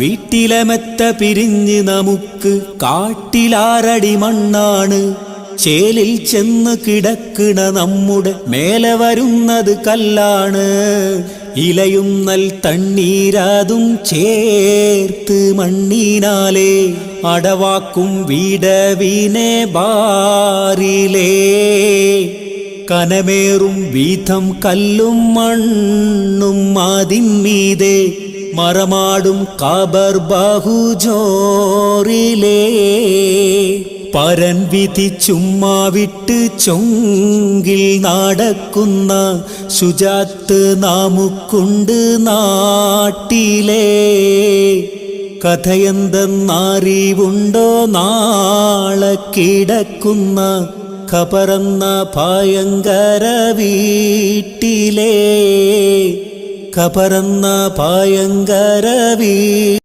വീട്ടിലെമെത്ത പിരിഞ്ഞ് നമുക്ക് കാട്ടിലാറടി മണ്ണാണ്. ചേലിൽ ചെന്ന് കിടക്കണ നമ്മുടെ മേലെ വരുന്നത് കല്ലാണ്. ഇലയും നൽ തണ്ണീരാതും ചേർത്ത് മണ്ണിനാലേ അടവാക്കും വീടവിനെ ബാറിലേ. കനമേറും വീഥം കല്ലും മണ്ണും അതിന്മീതെ മറമാടും കാബർ ബാഹുജോറിലേ. പരൻ വിധി ചുമ്മാ വിട്ട് ചൊങ്കിൽ നടക്കുന്ന ശുചാത്ത് നാമുക്കുണ്ട് നാട്ടിലേ. കഥയെന്തെന്നറിവുണ്ടോ നാളെ കിടക്കുന്ന ഖബറെന്ന ഭയങ്കര വീട്ടിലേ. ഖബറെന്ന ഭയങ്കര